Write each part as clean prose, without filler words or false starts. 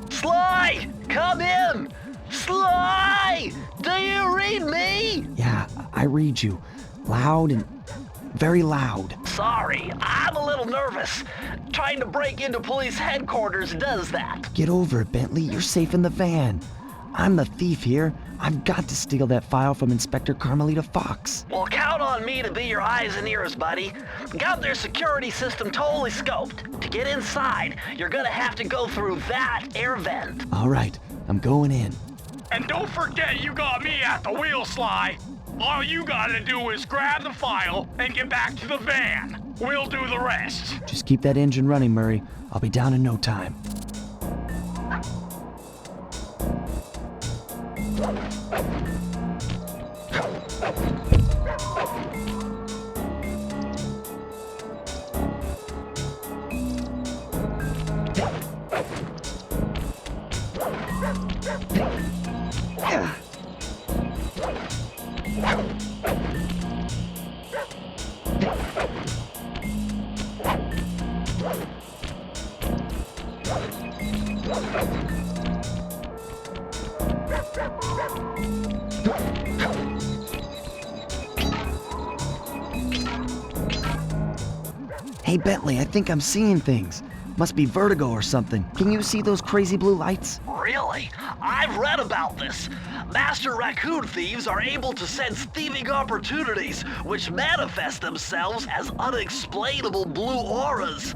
Sly! Come in! Sly! Do you read me? Yeah, I read you. Loud and very loud. Sorry, I'm a little nervous. Trying to break into police headquarters does that. Get over it, Bentley. You're safe in the van. I'm the thief here. I've got to steal that file from Inspector Carmelita Fox. Well, count on me to be your eyes and ears, buddy. Got their security system totally scoped. To get inside, you're gonna have to go through that air vent. All right, I'm going in. And don't forget you got me at the wheel, Sly. All you gotta do is grab the file and get back to the van. We'll do the rest. Just keep that engine running, Murray. I'll be down in no time. Hey, Bentley, I think I'm seeing things. Must be vertigo or something. Can you see those crazy blue lights? Really? I've read about this. Master raccoon thieves are able to sense thieving opportunities, which manifest themselves as unexplainable blue auras.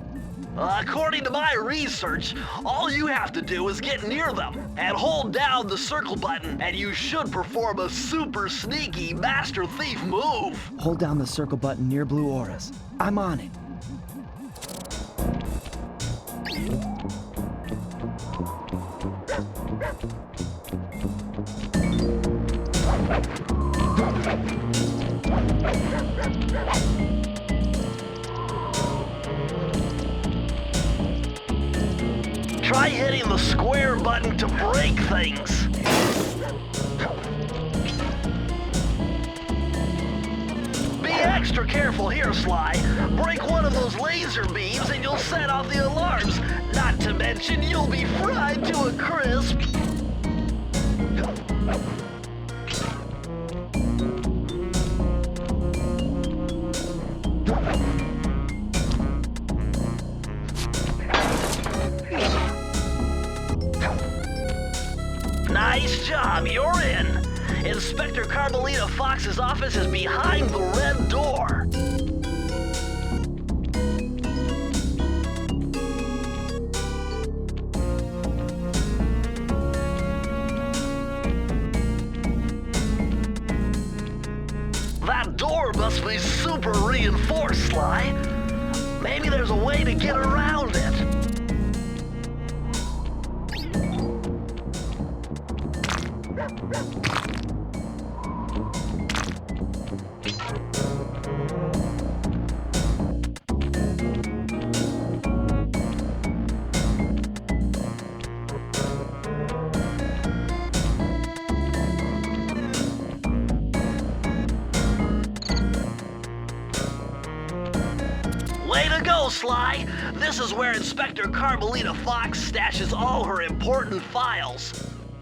According to my research, all you have to do is get near them and hold down the circle button, and you should perform a super sneaky master thief move. Hold down the circle button near blue auras. I'm on it. Try hitting the square button to break things. Be extra careful here, Sly. Break one of those laser beams and you'll set off the alarms. Not to mention, you'll be fried to a crisp. Nice job, you're in. Inspector Carmelita Fox's office is behind the red door. That door must be super reinforced, Sly. Maybe there's a way to get around it. Way to go, Sly! This is where Inspector Carmelita Fox stashes all her important files.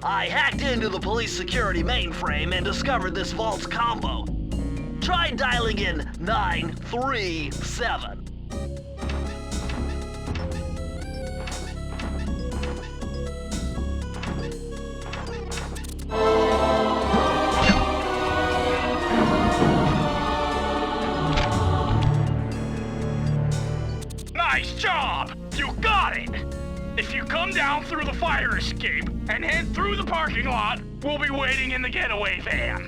I hacked into the police security mainframe and discovered this vault's combo. Try dialing in 937. Nice job! You got it! If you come down through the fire escape and head through the parking lot. We'll be waiting in the getaway van.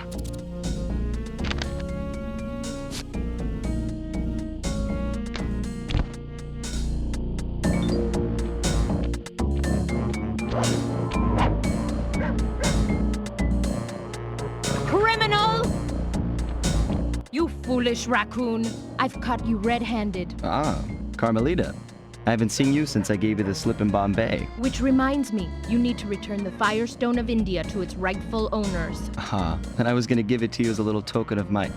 Criminal! You foolish raccoon. I've caught you red-handed. Ah, Carmelita. I haven't seen you since I gave you the slip in Bombay. Which reminds me, you need to return the Firestone of India to its rightful owners. And I was gonna give it to you as a little token of my...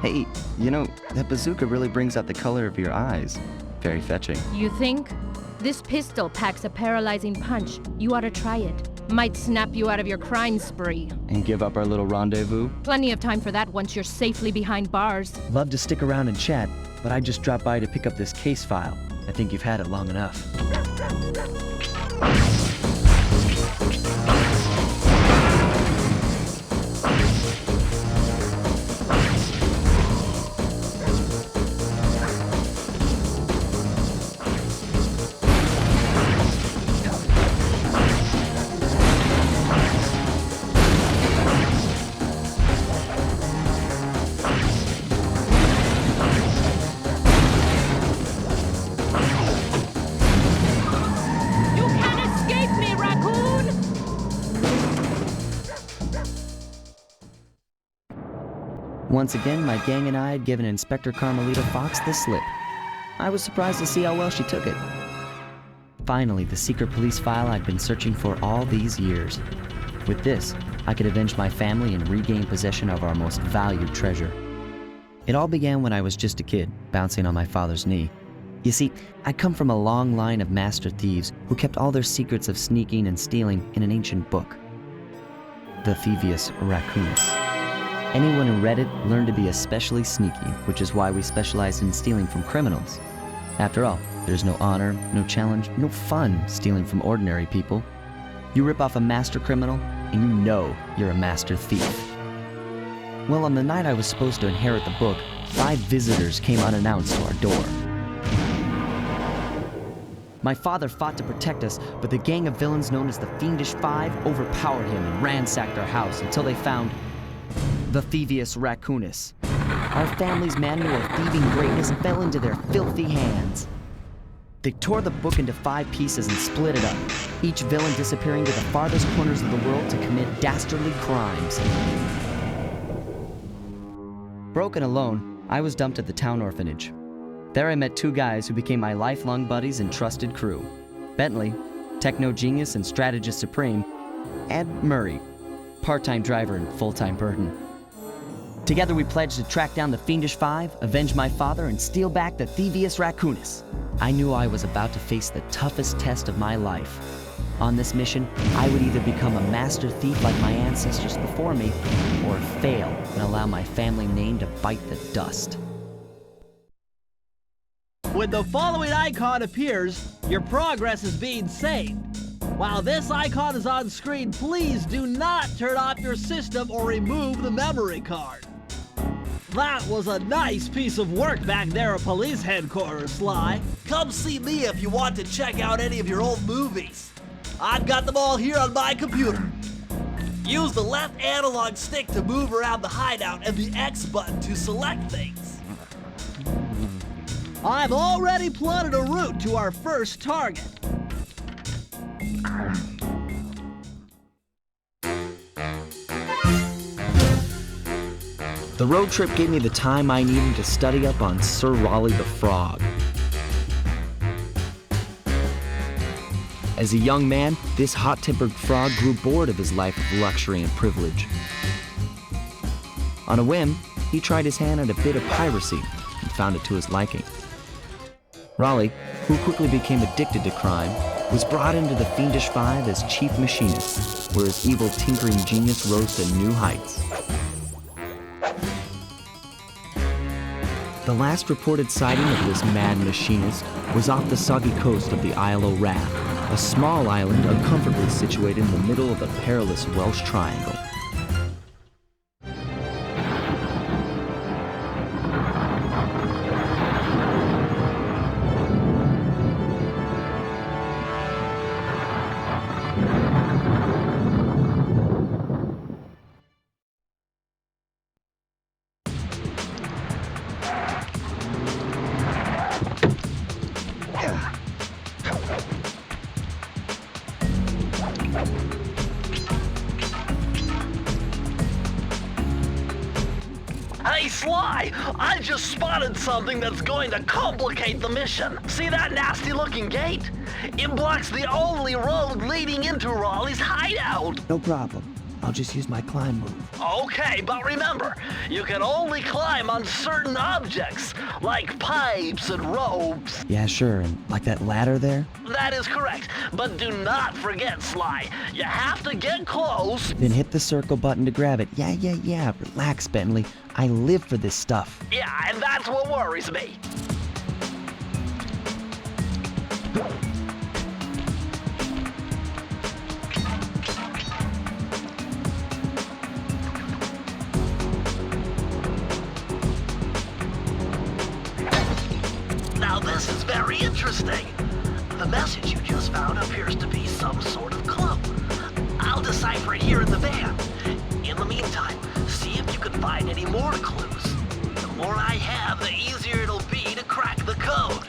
Hey, you know, that bazooka really brings out the color of your eyes. Very fetching. You think? This pistol packs a paralyzing punch. You ought to try it. Might snap you out of your crime spree. And give up our little rendezvous? Plenty of time for that once you're safely behind bars. Love to stick around and chat, but I just dropped by to pick up this case file. I think you've had it long enough. Once again, my gang and I had given Inspector Carmelita Fox the slip. I was surprised to see how well she took it. Finally, the secret police file I'd been searching for all these years. With this, I could avenge my family and regain possession of our most valued treasure. It all began when I was just a kid, bouncing on my father's knee. You see, I come from a long line of master thieves who kept all their secrets of sneaking and stealing in an ancient book. The Thievius Raccoonus. Anyone who read it learned to be especially sneaky, which is why we specialize in stealing from criminals. After all, there's no honor, no challenge, no fun stealing from ordinary people. You rip off a master criminal, and you know you're a master thief. Well, on the night I was supposed to inherit the book, 5 visitors came unannounced to our door. My father fought to protect us, but the gang of villains known as the Fiendish Five overpowered him and ransacked our house until they found the Thievius Raccoonus. Our family's manual of thieving greatness fell into their filthy hands. They tore the book into 5 pieces and split it up, each villain disappearing to the farthest corners of the world to commit dastardly crimes. Broken alone, I was dumped at the town orphanage. There I met 2 guys who became my lifelong buddies and trusted crew. Bentley, techno genius and strategist supreme, and Murray, part-time driver and full-time burden. Together we pledged to track down the Fiendish Five, avenge my father, and steal back the Thievius Raccoonus. I knew I was about to face the toughest test of my life. On this mission, I would either become a master thief like my ancestors before me, or fail and allow my family name to bite the dust. When the following icon appears, your progress is being saved. While this icon is on screen, please do not turn off your system or remove the memory card. That was a nice piece of work back there at police headquarters, Sly. Come see me if you want to check out any of your old movies. I've got them all here on my computer. Use the left analog stick to move around the hideout and the X button to select things. I've already plotted a route to our first target. The road trip gave me the time I needed to study up on Sir Raleigh the Frog. As a young man, this hot-tempered frog grew bored of his life of luxury and privilege. On a whim, he tried his hand at a bit of piracy and found it to his liking. Raleigh, who quickly became addicted to crime, was brought into the Fiendish Five as chief machinist, where his evil tinkering genius rose to new heights. The last reported sighting of this mad machinist was off the soggy coast of the Isle o' Wrath, a small island uncomfortably situated in the middle of the perilous Welsh Triangle. Sly, I just spotted something that's going to complicate the mission. See that nasty-looking gate? It blocks the only road leading into Raleigh's hideout. No problem. I'll just use my climb move. Okay, but remember, you can only climb on certain objects, like pipes and ropes. Yeah, sure, and like that ladder there? That is correct, but do not forget, Sly. You have to get close. Then hit the circle button to grab it. Yeah. Relax, Bentley. I live for this stuff. Yeah, and that's what worries me. Now this is very interesting. The message you just found appears to be some sort of clue. I'll decipher it here in the van. In the meantime, see if you can find any more clues. The more I have, the easier it'll be to crack the code.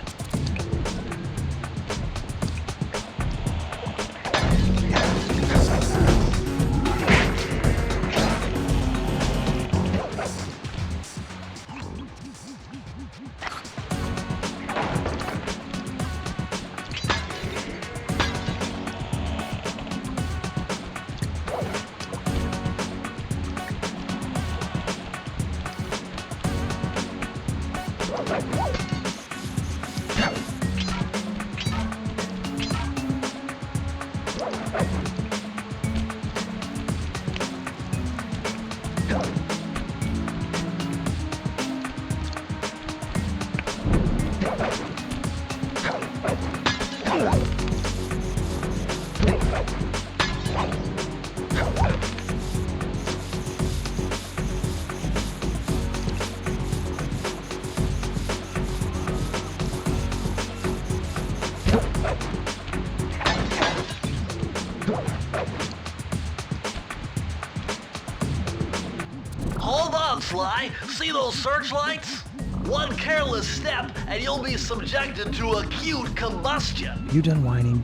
Hold on, Sly. See those searchlights? One careless step and you'll be subjected to acute combustion. You done whining?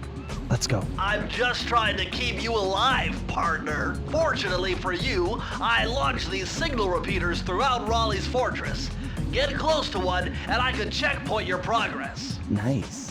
Let's go. I'm just trying to keep you alive, partner. Fortunately for you, I launched these signal repeaters throughout Raleigh's fortress. Get close to one and I can checkpoint your progress. Nice.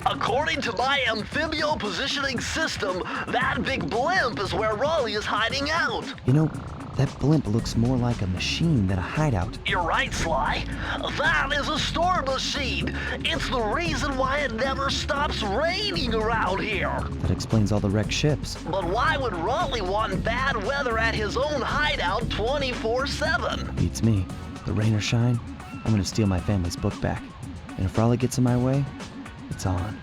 According to my amphibio positioning system, that big blimp is where Raleigh is hiding out. You know, that blimp looks more like a machine than a hideout. You're right, Sly. That is a storm machine. It's the reason why it never stops raining around here. That explains all the wrecked ships. But why would Raleigh want bad weather at his own hideout 24/7? Beats me. The rain or shine, I'm gonna steal my family's book back. And if Raleigh gets in my way, it's on.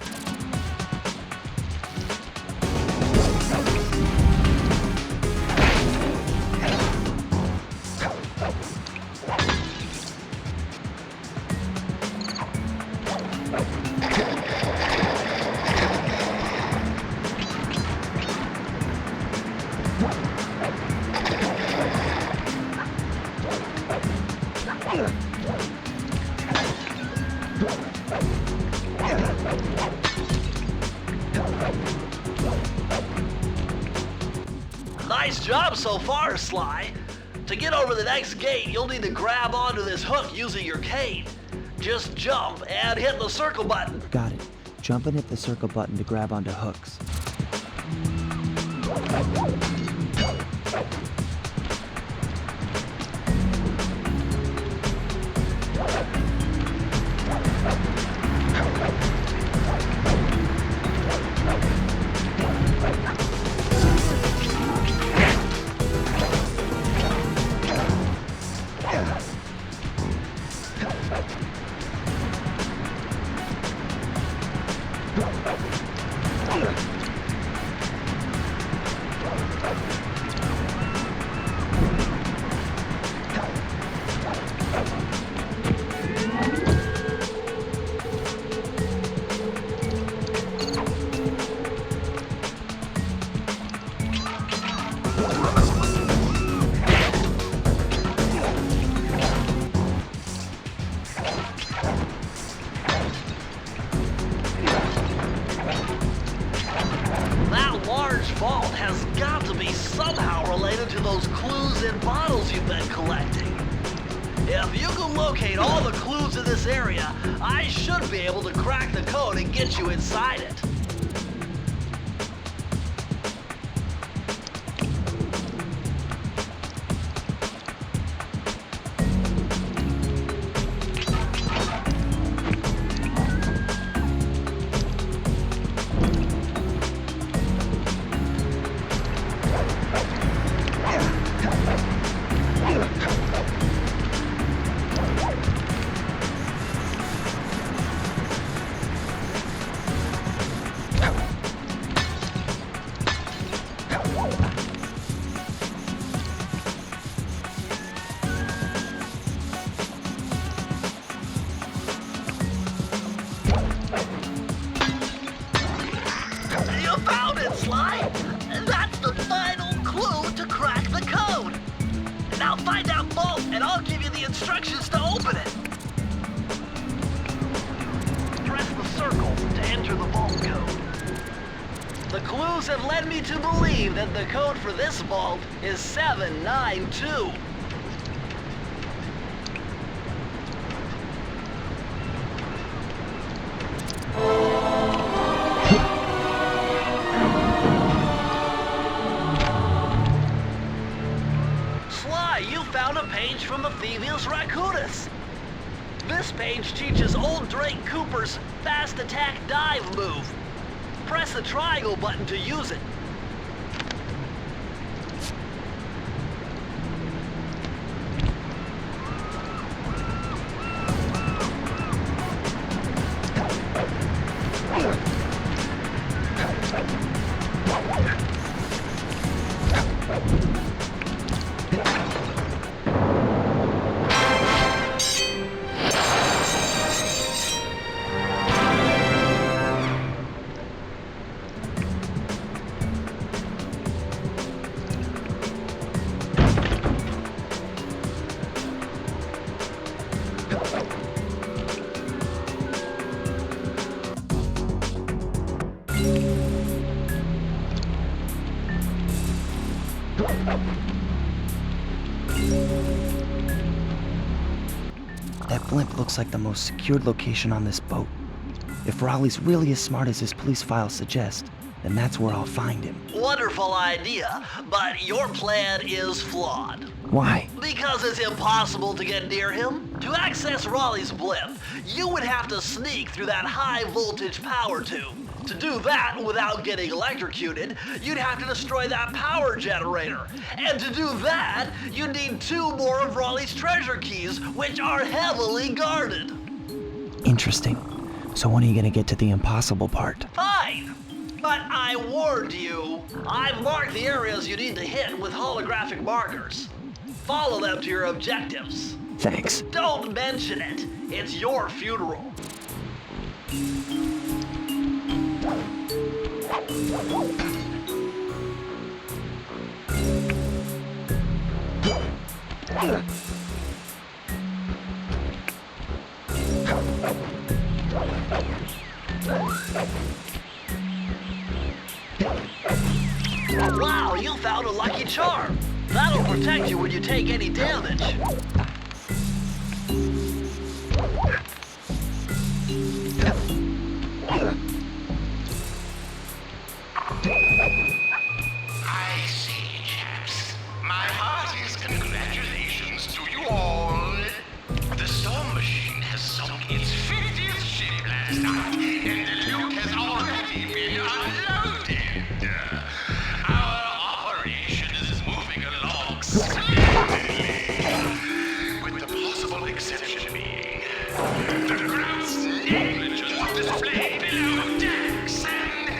Nice job so far, Sly. To get over the next gate, you'll need to grab onto this hook using your cane. Just jump and hit the circle button. Got it. Jump and hit the circle button to grab onto hooks. in bottles you've been collecting. If you can locate all the clues in this area, I should be able to crack the code and get you inside it. That's the final clue to crack the code. Now find that vault and I'll give you the instructions to open it. Press the circle to enter the vault code. The clues have led me to believe that the code for this vault is 792. You found a page from the Thievius Raccoonus. This page teaches old Drake Cooper's fast attack dive move. Press the triangle button to use it. That blimp looks like the most secured location on this boat. If Raleigh's really as smart as his police files suggest, then that's where I'll find him. Wonderful idea, but your plan is flawed. Why? Because it's impossible to get near him. To access Raleigh's blimp, you would have to sneak through that high-voltage power tube. To do that without getting electrocuted, you'd have to destroy that power generator. And to do that, you'd need 2 more of Raleigh's treasure keys, which are heavily guarded. Interesting. So when are you gonna get to the impossible part? Fine. But I warned you. I've marked the areas you need to hit with holographic markers. Follow them to your objectives. Thanks. Don't mention it. It's your funeral. Wow, you found a lucky charm. That'll protect you when you take any damage. I see, chaps. My heartiest congratulations to you all. The storm machine has sunk its 50th ship last night, and the Luke has already been unloaded. Our operation is moving along splendidly, with the possible exception being the gross negligence displayed below decks, and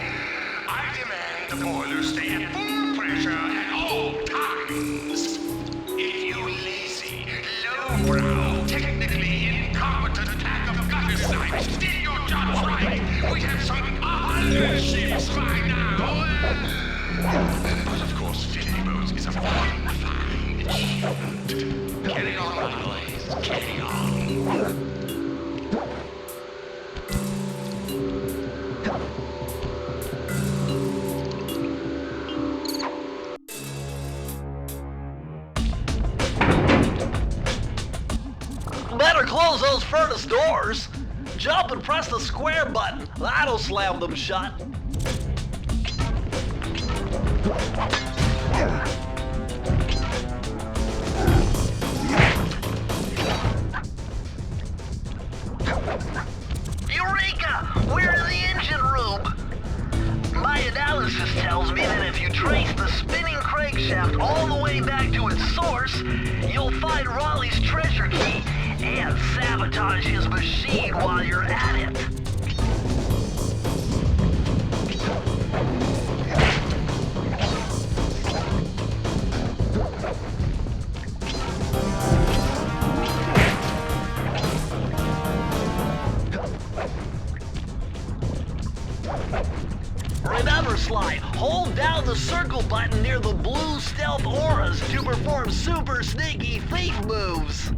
I demand the boilers stay at full pressure at all times. If you lazy, lowbrow, technically incompetent pack of gutter snipes did your jobs right, we'd have sunk 100 ships by now. But of course, 50 boats is a fine achievement. Carry on, my boys, carry on. better close those furnace doors. Jump and press the square button. That'll slam them shut. Eureka! We're in the engine room. My analysis tells me that if you trace the spinning crankshaft all the way back to its source, you'll find Raleigh's treasure key and sabotage his machine while you're at it. Remember, Sly, hold down the circle button near the blue stealth auras to perform super sneaky thief moves.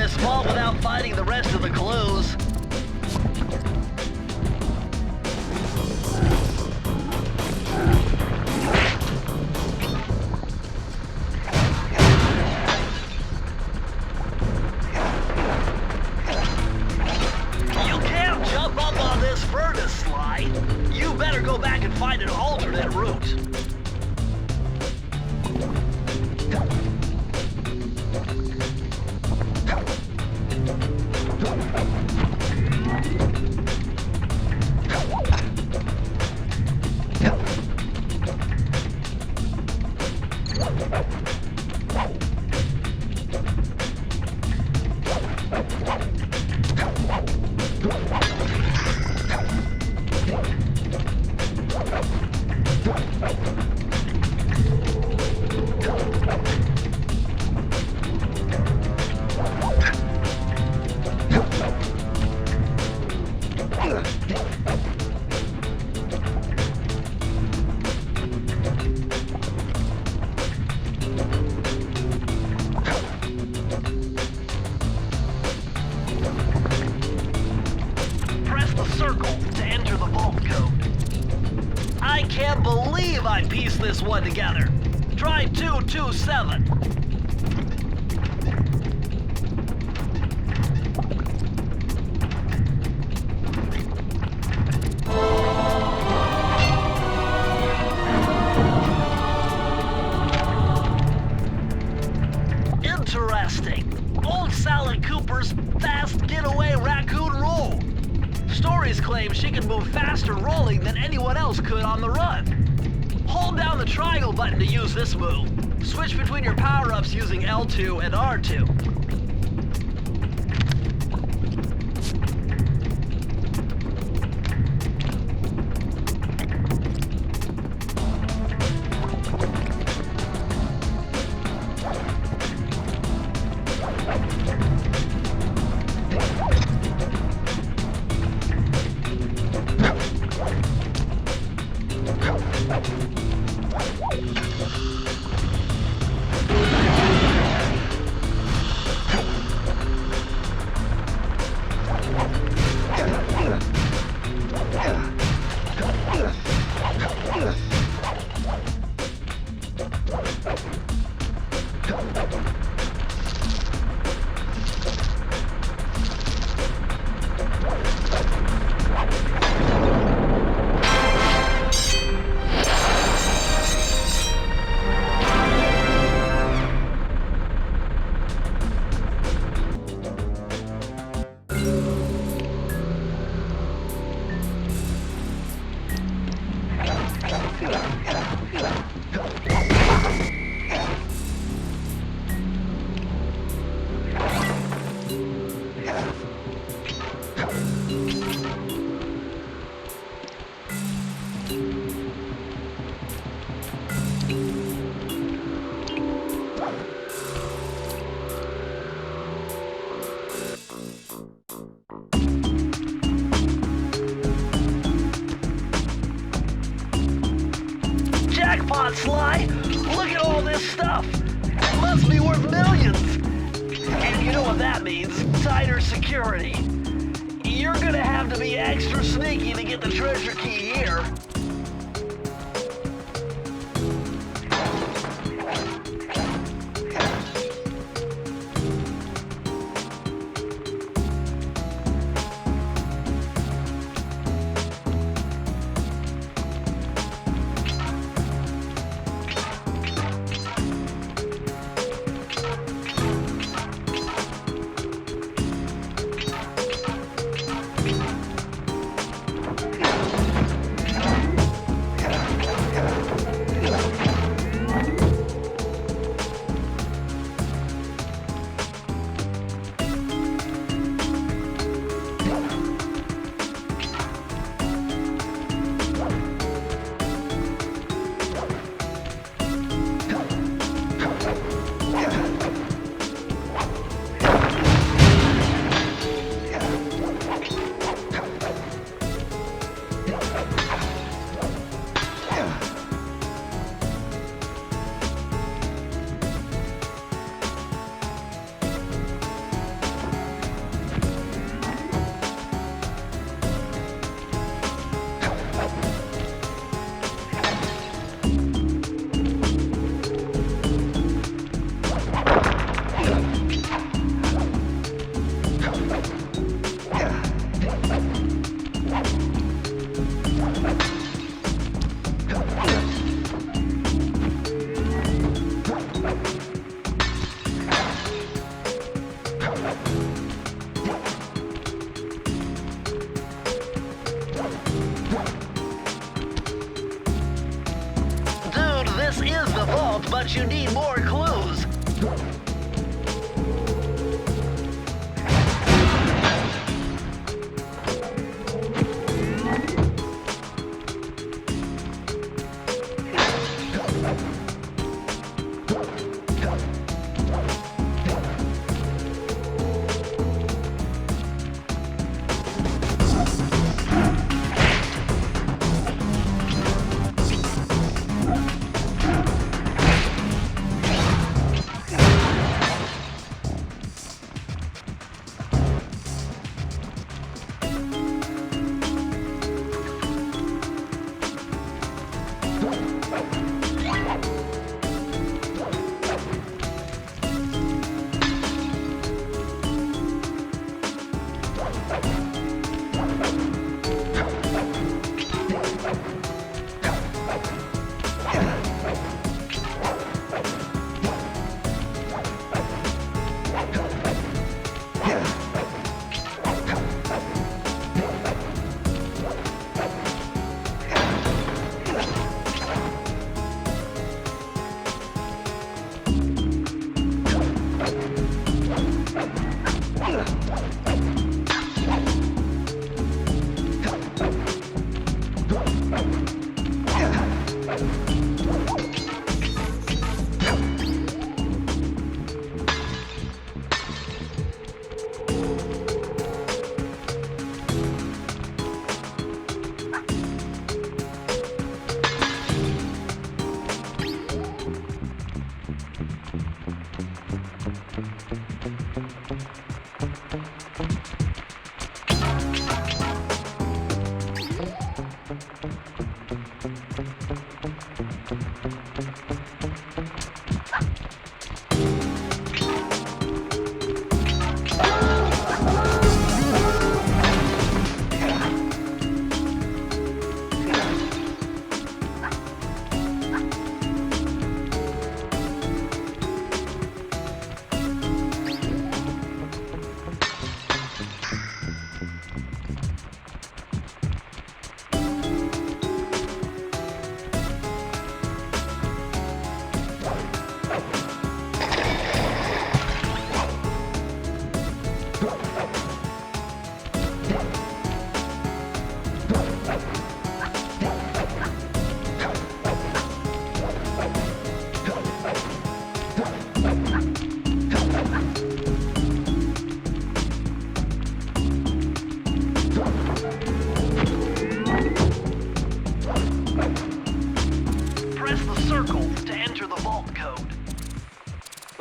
this vault without finding the rest of the clues. You can't jump up on this furnace, Sly. You better go back and find an alternate route. I can't believe I pieced this one together. Try 227. Interesting. Old Sally Cooper's fast getaway raccoon roll. Stories claim she can move faster rolling than anyone else could on the run. Hold down the triangle button to use this move. Switch between your power-ups using L2 and R2. Jackpot, Sly! Look at all this stuff! It must be worth millions! And you know what that means? Tighter security. You're gonna have to be extra sneaky to get the treasure key here. but you need more clues.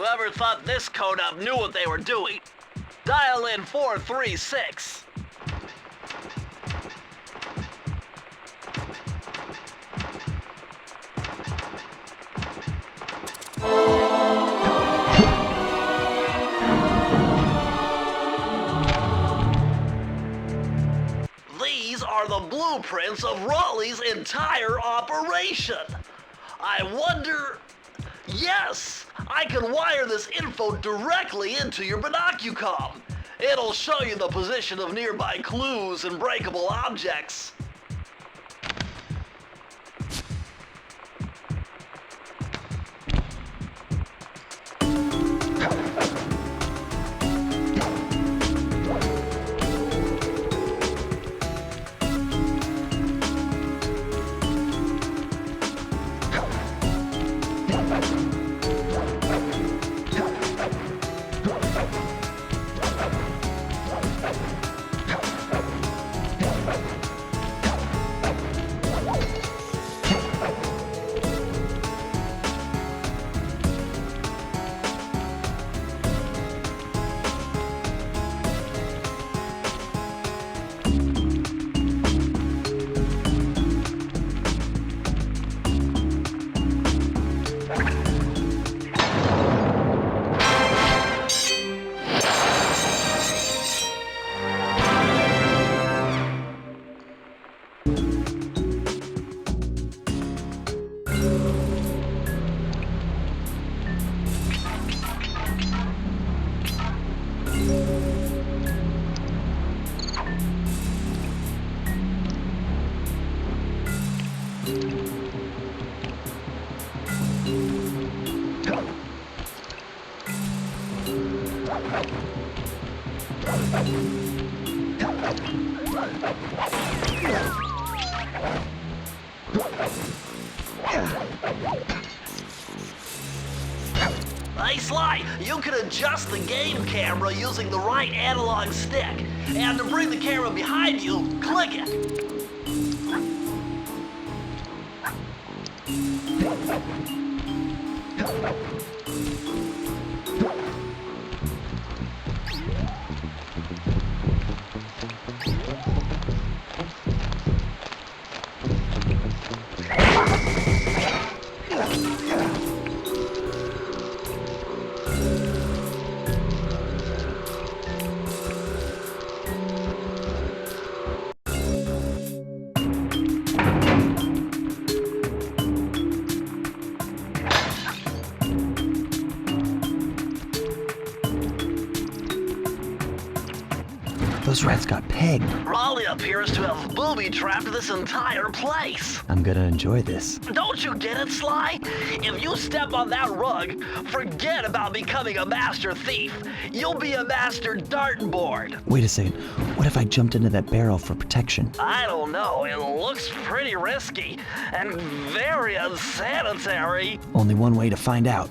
Whoever thought this code up knew what they were doing. Dial in 436. These are the blueprints of Raleigh's entire operation. I wonder... Yes! I can wire this info directly into your binocucom. It'll show you the position of nearby clues and breakable objects. can adjust the game camera using the right analog stick. And to bring the camera behind you, click it. Those rats got pegged. Raleigh appears to have booby-trapped this entire place. I'm gonna enjoy this. Don't you get it, Sly? If you step on that rug, forget about becoming a master thief. You'll be a master dartboard. Wait a second. What if I jumped into that barrel for protection? I don't know. It looks pretty risky and very unsanitary. Only one way to find out.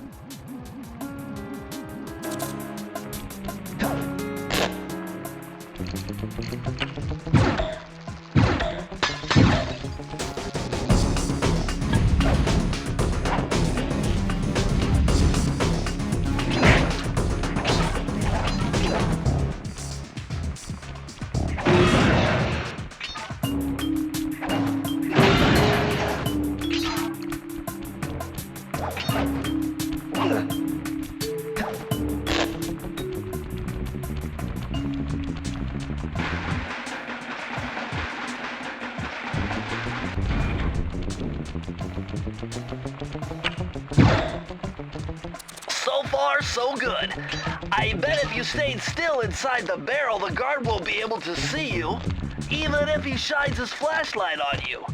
So far, so good. I bet if you stayed still inside the barrel, the guard won't be able to see you, even if he shines his flashlight on you.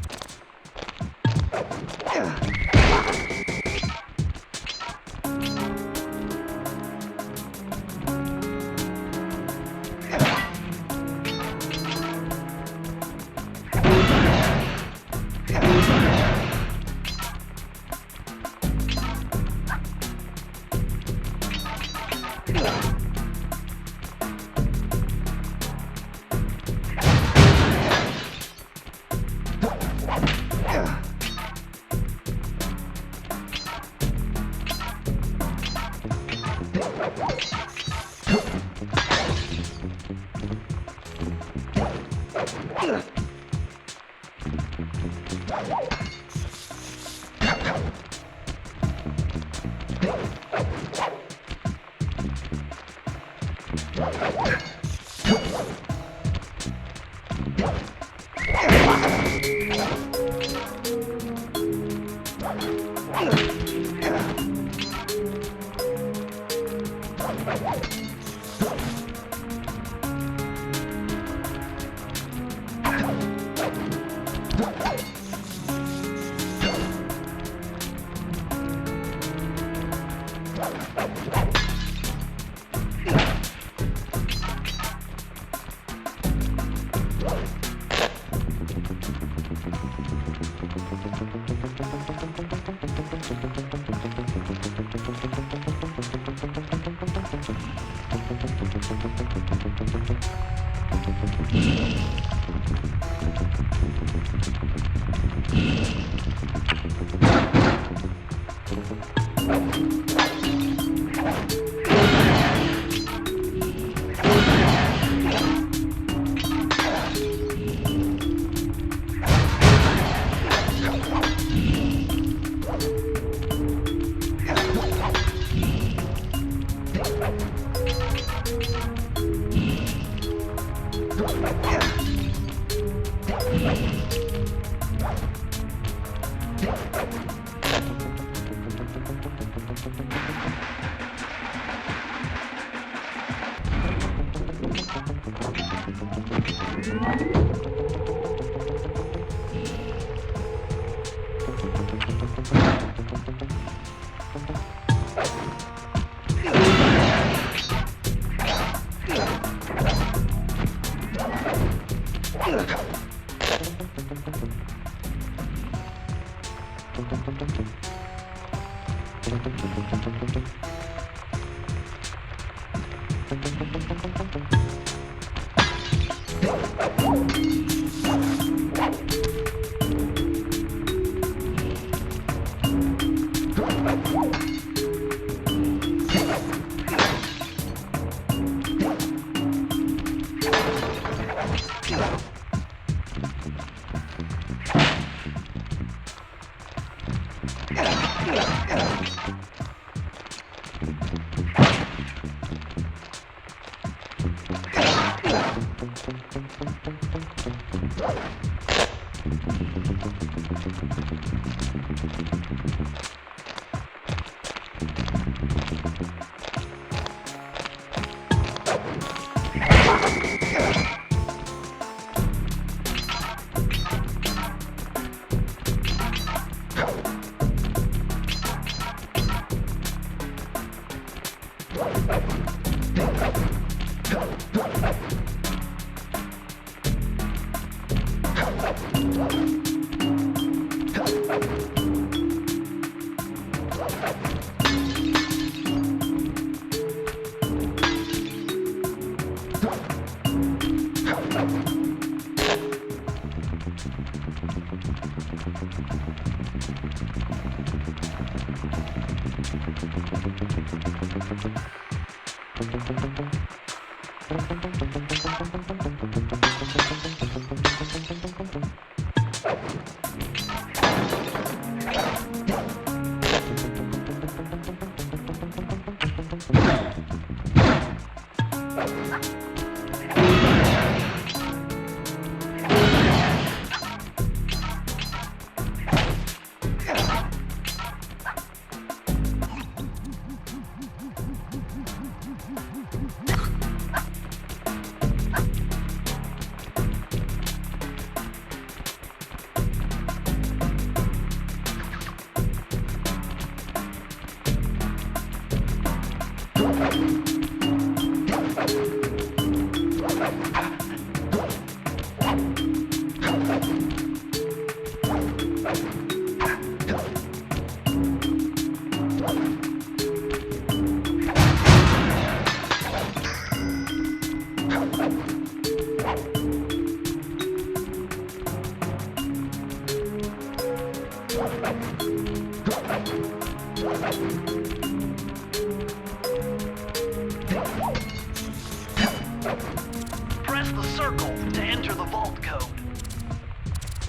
Press the circle to enter the vault code.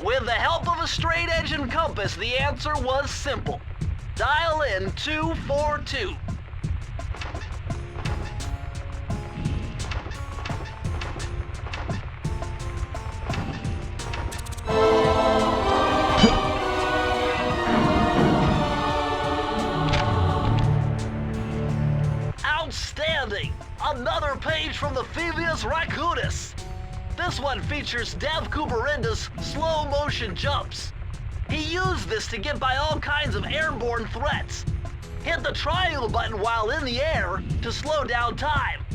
With the help of a straight-edge and compass, the answer was simple. Dial in 242. Outstanding! Another page from the Thievius Raccoonus. This one features Dev Cooperenda's slow-motion jumps. He used this to get by all kinds of airborne threats. Hit the triangle button while in the air to slow down time.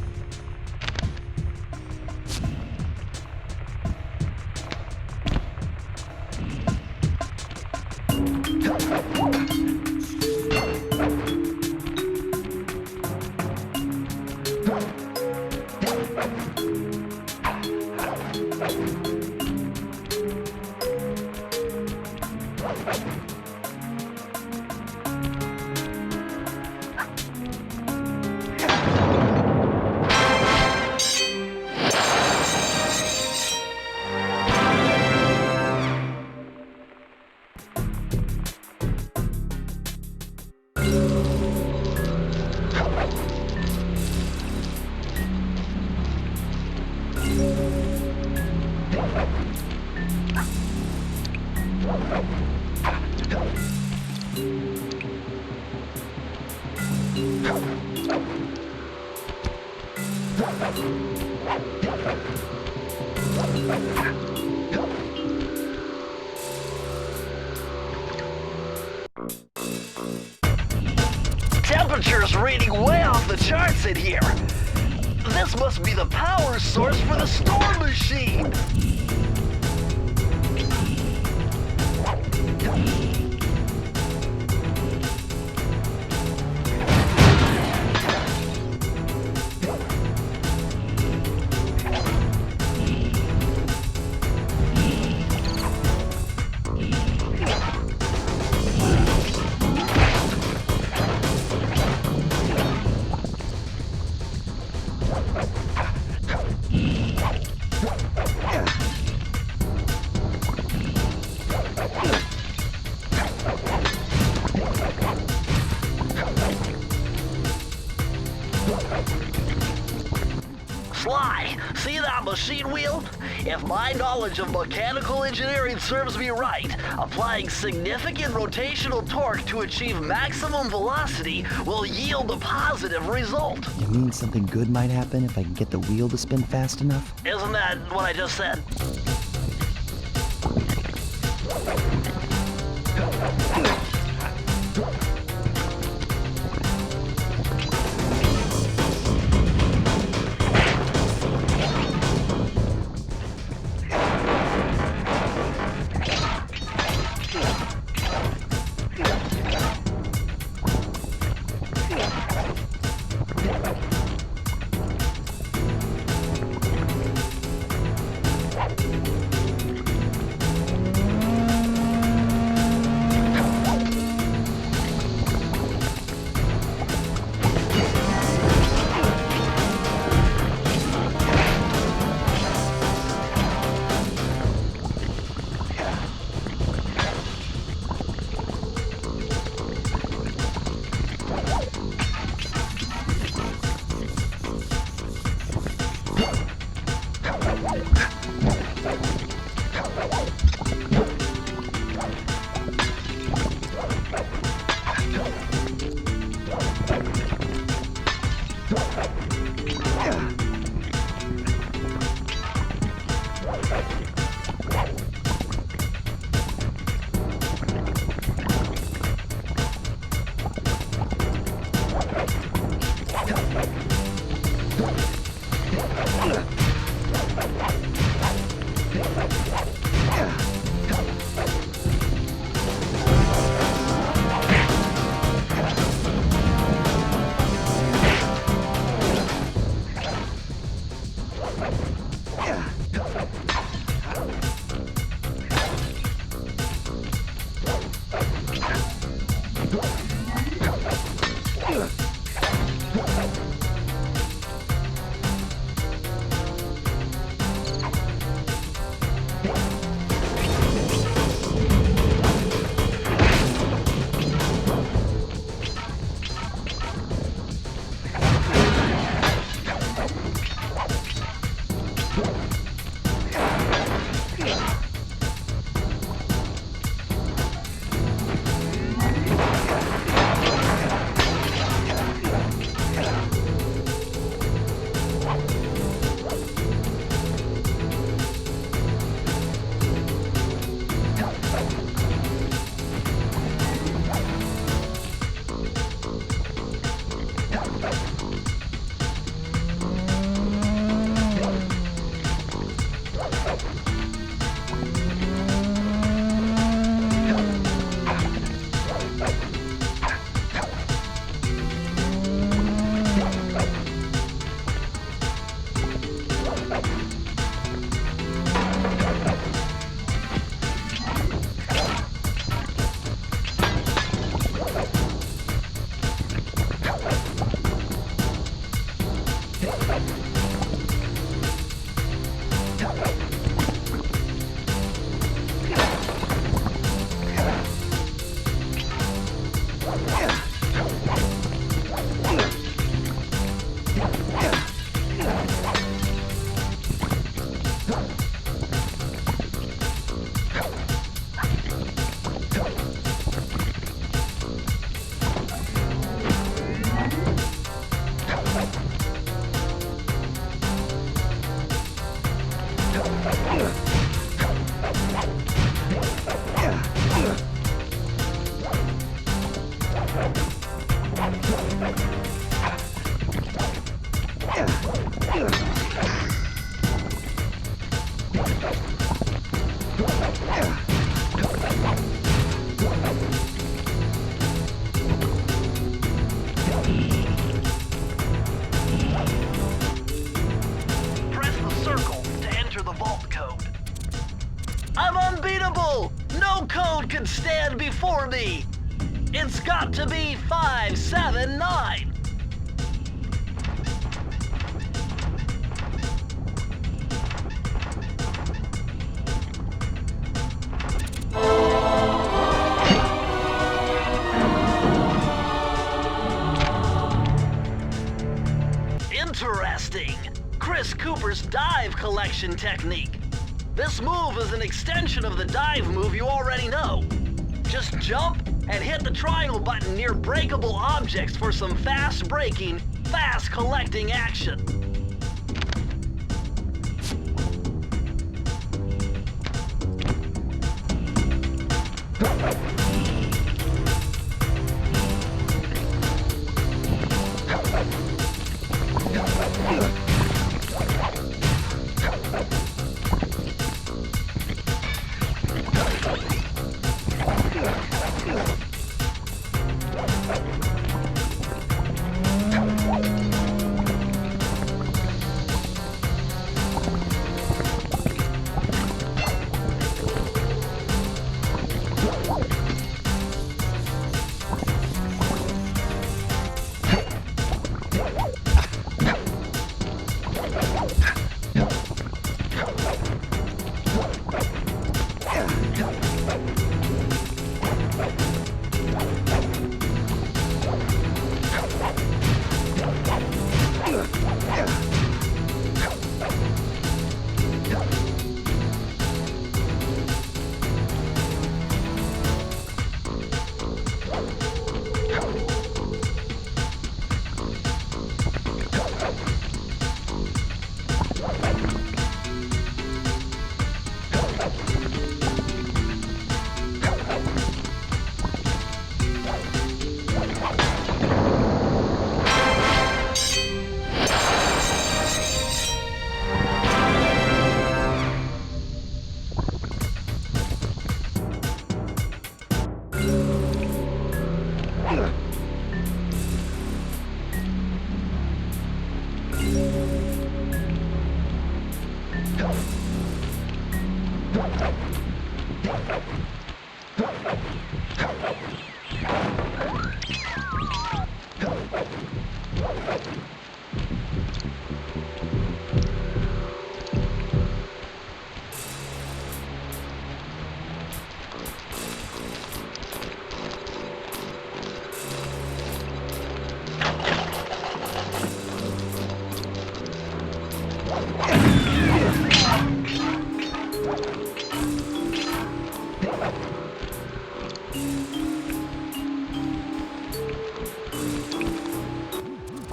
Temperature's reading way off the charts in here. This must be the power source for the storm machine. machine wheel? If my knowledge of mechanical engineering serves me right, applying significant rotational torque to achieve maximum velocity will yield a positive result. You mean something good might happen if I can get the wheel to spin fast enough? Isn't that what I just said? Can stand before me. It's got to be 579. Interesting. Chris Cooper Sniper's dive collection technique. This move is an extension of the dive move you already know. Just jump and hit the triangle button near breakable objects for some fast braking, fast collecting action.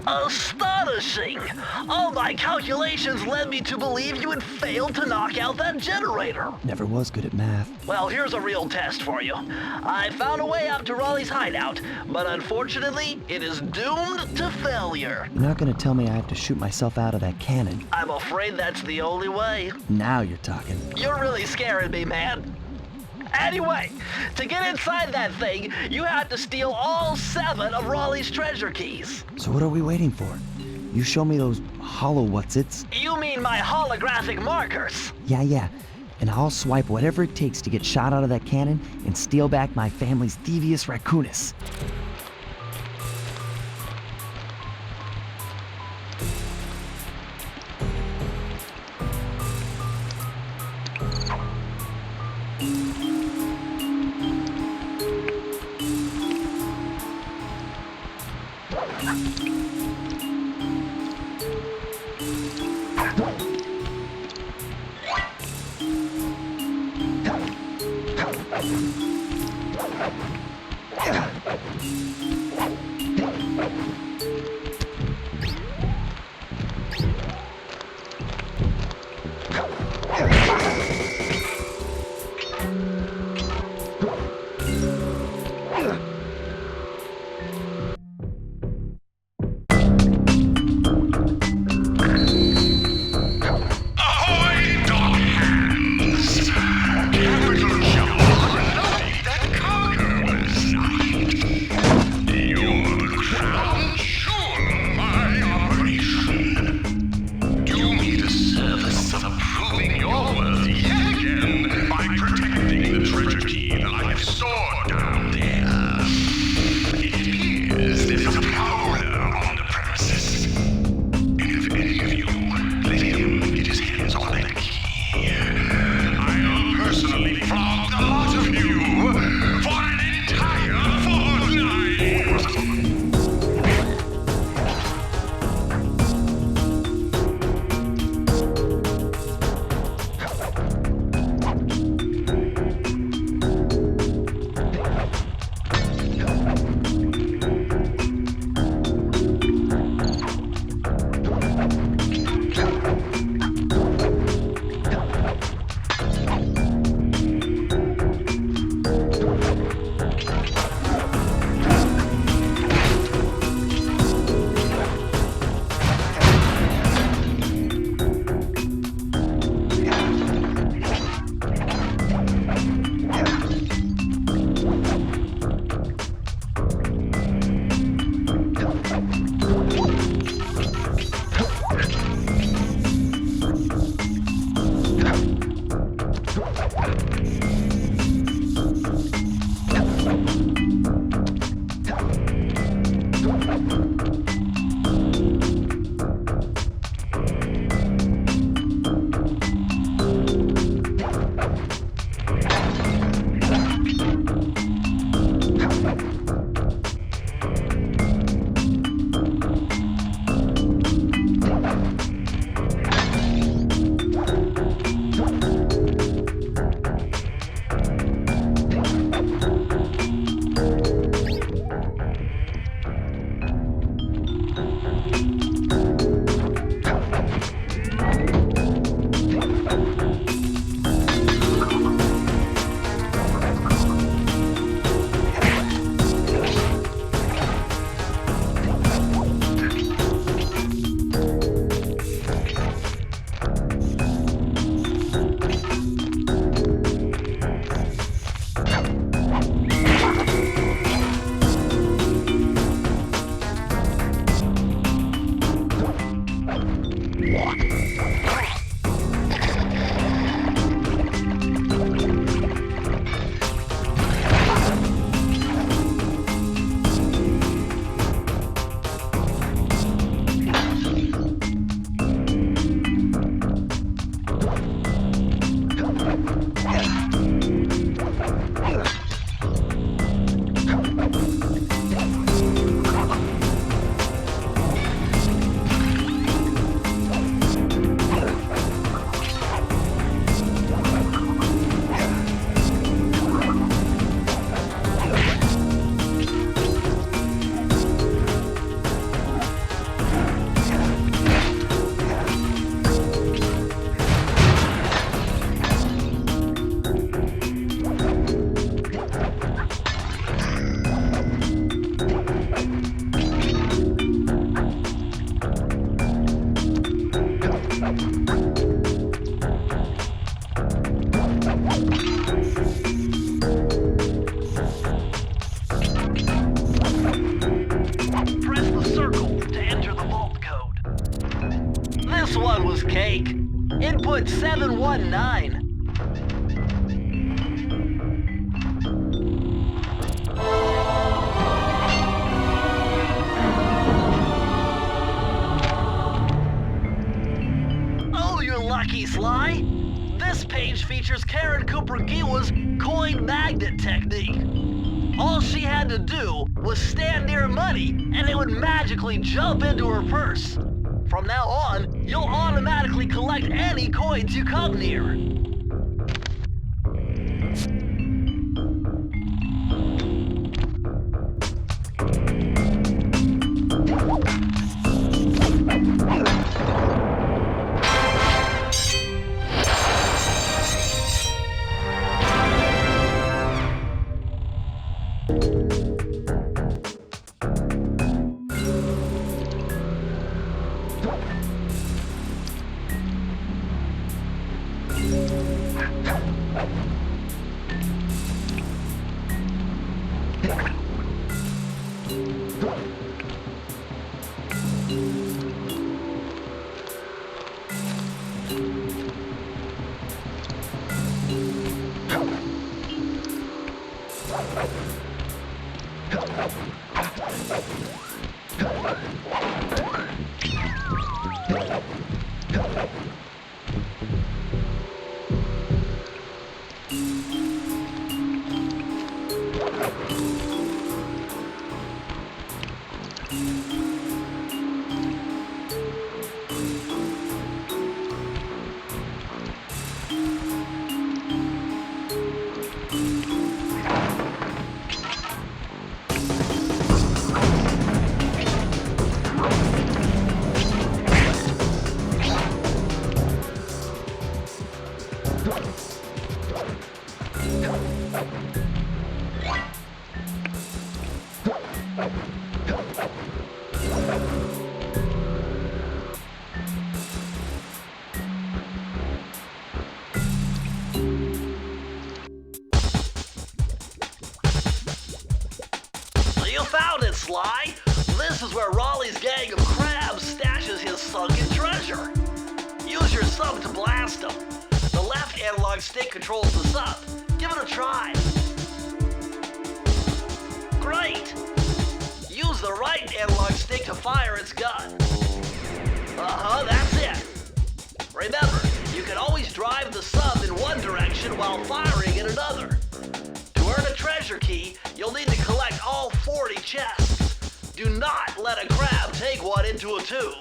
Astonishing! All my calculations led me to believe you had failed to knock out that generator. Never was good at math. Well, here's a real test for you. I found a way out to Raleigh's hideout, but unfortunately, it is doomed to failure. You're not gonna tell me I have to shoot myself out of that cannon. I'm afraid that's the only way. Now you're talking. You're really scaring me, man. Anyway, to get inside that thing, you have to steal all 7 of Raleigh's treasure keys. So what are we waiting for? You show me those hollow what's-its? You mean my holographic markers? Yeah. And I'll swipe whatever it takes to get shot out of that cannon and steal back my family's Thievius Raccoonus. Your crown Waitress Karen Cooper-Giwa's coin magnet technique. All she had to do was stand near money, and it would magically jump into her purse. From now on, you'll automatically collect any coins you come near. You found it, Sly! This is where Raleigh's gang of crabs stashes his sunken treasure. Use your sub to blast him. The left analog stick controls the sub. Give it a try. Great! Use the right analog stick to fire its gun. That's it. Remember, you can always drive the sub in one direction while firing in another. To earn a treasure key, you'll need to collect all 40 chests. Do not let a crab take one into a tube.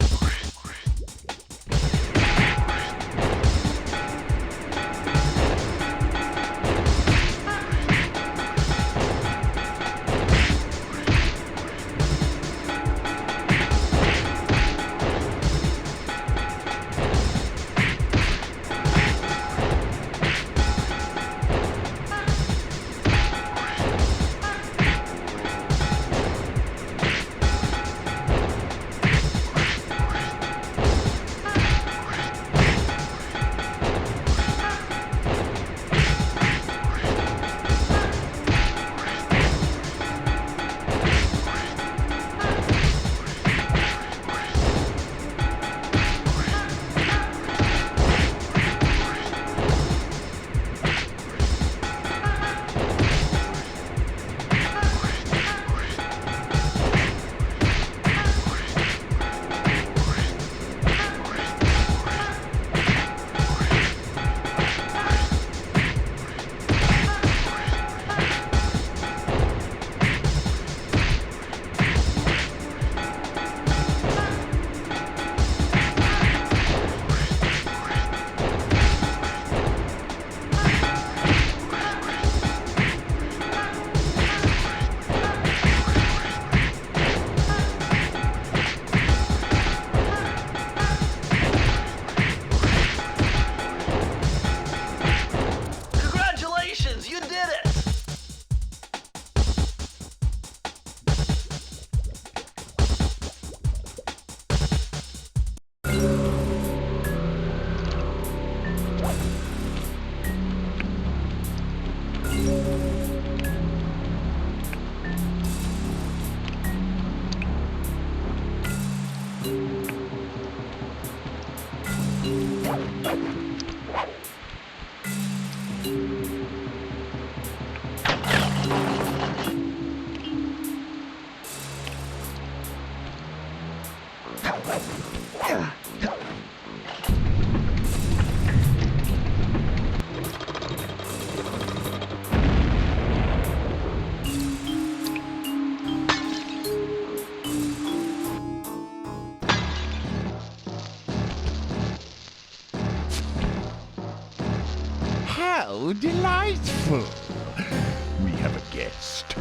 best.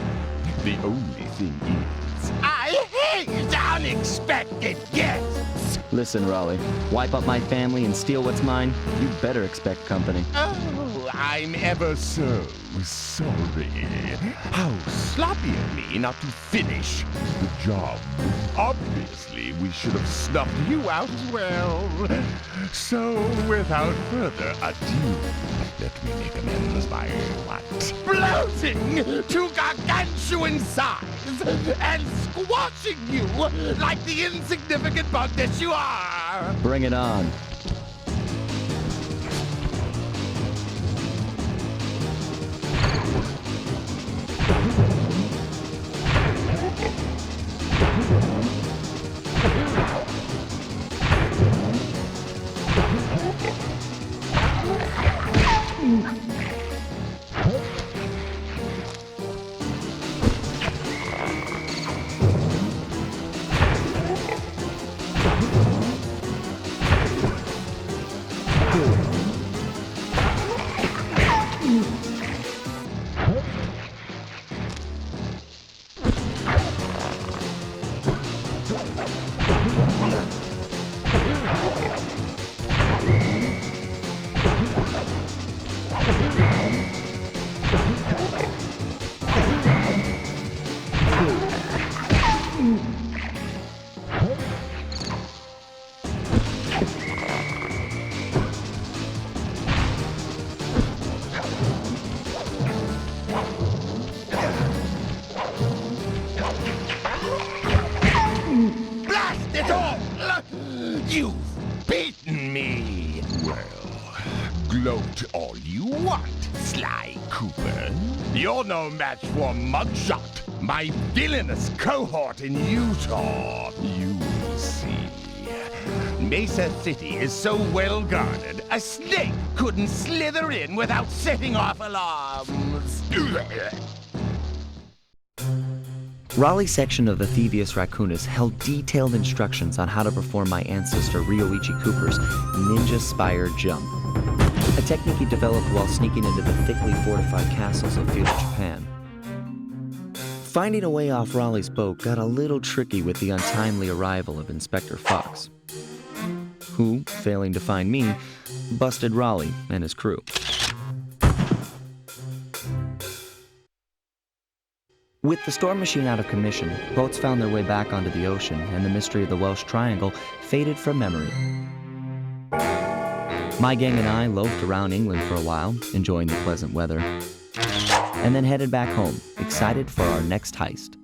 The only thing is, I hate unexpected guests! Listen, Raleigh, wipe up my family and steal what's mine? You better expect company. Oh, I'm ever so sorry. How sloppy of me not to finish the job. Obviously, we should have snuffed you out as well. So, without further ado, let me make amends by what? Bloating to gargantuan size and squashing you like the insignificant bug that you are! Bring it on. You've beaten me! Well, gloat all you want, Sly Cooper. You're no match for Mugshot, my villainous cohort in Utah. You will see. Mesa City is so well guarded, a snake couldn't slither in without setting off alarms. Raleigh's section of the Thievius Raccoonus held detailed instructions on how to perform my ancestor Ryoichi Cooper's ninja spire jump, a technique he developed while sneaking into the thickly fortified castles of feudal Japan. Finding a way off Raleigh's boat got a little tricky with the untimely arrival of Inspector Fox, who, failing to find me, busted Raleigh and his crew. With the storm machine out of commission, boats found their way back onto the ocean, and the mystery of the Welsh Triangle faded from memory. My gang and I loafed around England for a while, enjoying the pleasant weather, and then headed back home, excited for our next heist.